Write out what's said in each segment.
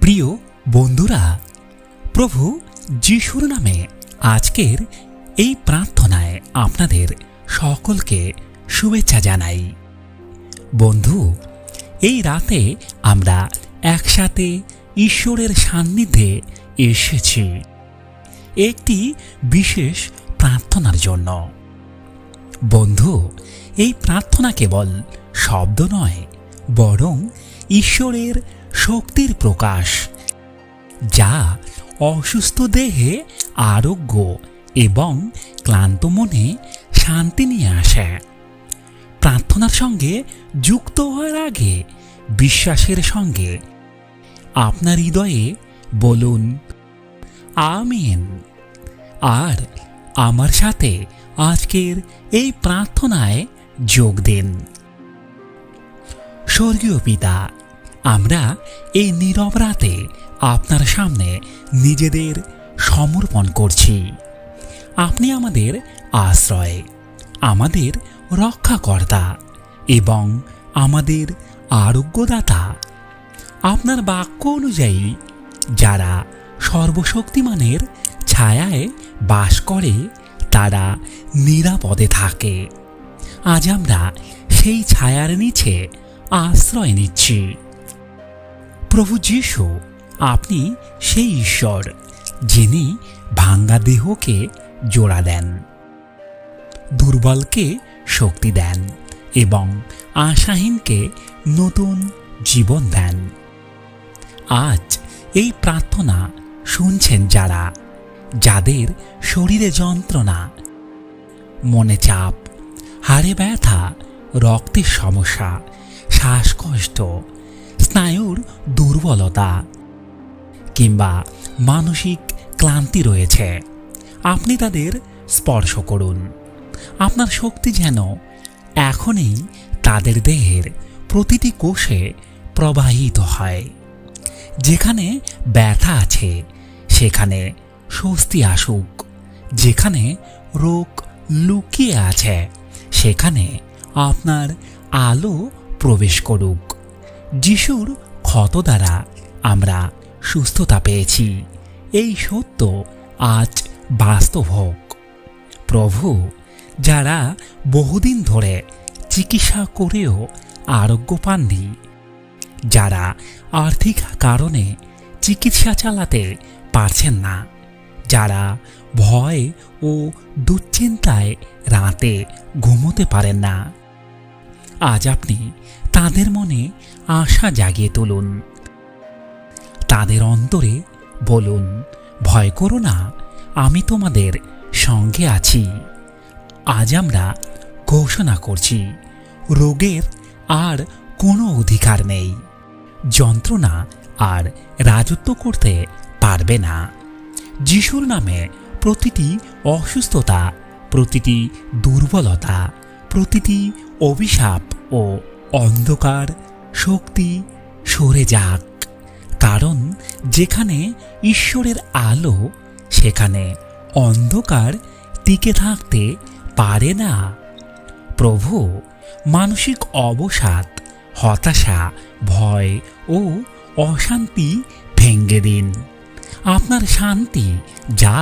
প্রিয় বন্ধুরা, প্রভু যিশুর নামে আজকের এই প্রার্থনায় আপনাদের সকলকে শুভেচ্ছা জানাই। বন্ধু, এই রাতে আমরা একসাথে ঈশ্বরের সান্নিধ্যে এসেছি একটি বিশেষ প্রার্থনার জন্য। বন্ধু, এই প্রার্থনা কেবল শব্দ নয়, বরং ঈশ্বরের শক্তির প্রকাশ, যা অসুস্থ দেহে আরোগ্য এবং ক্লান্ত মনে শান্তি নিয়ে আসে। প্রার্থনার সঙ্গে যুক্ত হওয়ার আগে বিশ্বাসের সঙ্গে আপনার হৃদয়ে বলুন আমিন, আর আমার সাথে আজকের এই প্রার্থনায় যোগ দিন। স্বর্গীয় পিতা, আমরা এই নীরব রাতে আপনার সামনে নিজেদের সমর্পণ করছি। আপনি আমাদের আশ্রয়, আমাদের রক্ষাকর্তা এবং আমাদের আরোগ্যদাতা। আপনার বাক্য অনুযায়ী যারা সর্বশক্তিমানের ছায়ায় বাস করে তারা নিরাপদে থাকে। আজ আমরা সেই ছায়ার নিচে আশ্রয় নিচ্ছি। প্রভু যিশু, আপনি সেই ঈশ্বর যিনি ভাঙ্গা দেহকে জোড়া দেন, দুর্বলকে শক্তি দেন এবং আশাহীনকে নতুন জীবন দেন। আজ এই প্রার্থনা শুনছেন যারা, যাদের শরীরে যন্ত্রণা, মনে চাপ, হাড়ে ব্যথা, রক্তের সমস্যা, শ্বাসকষ্ট, স্নায়ুর দুর্বলতা কিংবা মানসিক ক্লান্তি রয়েছে, আপনি তাদের স্পর্শ করুন। আপনার শক্তি যেন এখনই তাদের দেহের প্রতিটি কোষে প্রবাহিত হয়। যেখানে ব্যথা আছে সেখানে স্বস্তি আসুক, যেখানে রোগ লুকিয়ে আছে সেখানে আপনার আলো প্রবেশ করুক। যিশুর ক্ষত দ্বারা আমরা সুস্থতা পেয়েছি, এই সত্য আজ বাস্তব হোক। প্রভু, যারা বহুদিন ধরে চিকিৎসা করেও আরোগ্য পাননি, যারা আর্থিক কারণে চিকিৎসা চালাতে পারছেন না, যারা ভয় ও দুশ্চিন্তায় রাতে ঘুমোতে পারেন না, আজ আপনি তাদের মনে আশা জাগিয়ে তুলুন। তাদের অন্তরে বলুন, ভয় করো না, আমি তোমাদের সঙ্গে আছি। আজ আমরা ঘোষণা করছি, রোগের আর কোনো অধিকার নেই, যন্ত্রণা আর রাজত্ব করতে পারবে না। যিশুর নামে প্রতিটি অসুস্থতা, প্রতিটি দুর্বলতা, প্রতিটি অভিশাপ ও অন্ধকার শক্তি সরে যাক। কারণ যেখানে ঈশ্বরের আলো, সেখানে অন্ধকার টিকে থাকতে পারে না। প্রভু, মানসিক অবসাদ, হতাশা, ভয় ও অশান্তি ভেঙে দিন। আপনার শান্তি, যা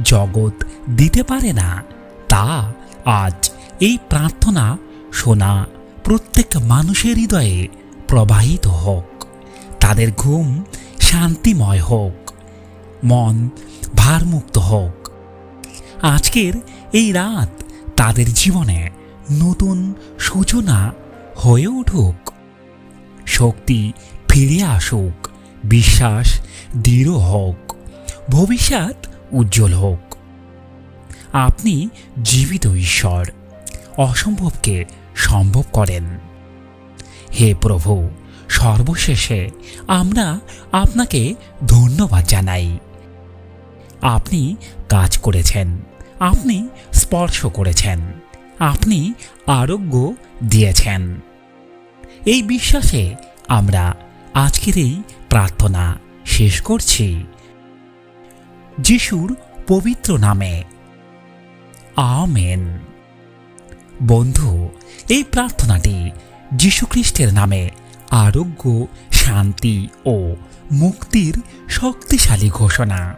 জগৎ দিতে পারে না, তা আজ এই প্রার্থনা শোনা প্রত্যেক মানুষের হৃদয়ে প্রবাহিত হোক। তাদের ঘুম শান্তিময় হোক, মন ভারমুক্ত হোক। আজকের এই রাত তাদের জীবনে নতুন সূচনা হয়ে উঠুক। শক্তি ফিরে আসুক, বিশ্বাস দৃঢ় হোক, ভবিষ্যৎ উজ্জ্বল হোক। আপনি জীবিত ঈশ্বর, অসম্ভবকে সম্ভব করেন। হে প্রভু, সর্বশেষে আমরা আপনাকে ধন্যবাদ জানাই। আপনি কাজ করেছেন, আপনি স্পর্শ করেছেন, আপনি আরোগ্য দিয়েছেন। এই বিশ্বাসে আমরা আজকের এই প্রার্থনা শেষ করছি যিশুর পবিত্র নামে, আমেন। বন্ধু, এই প্রার্থনাটি যীশু খ্রিস্টের নামে আরোগ্য, শান্তি ও মুক্তির শক্তিশালী ঘোষণা।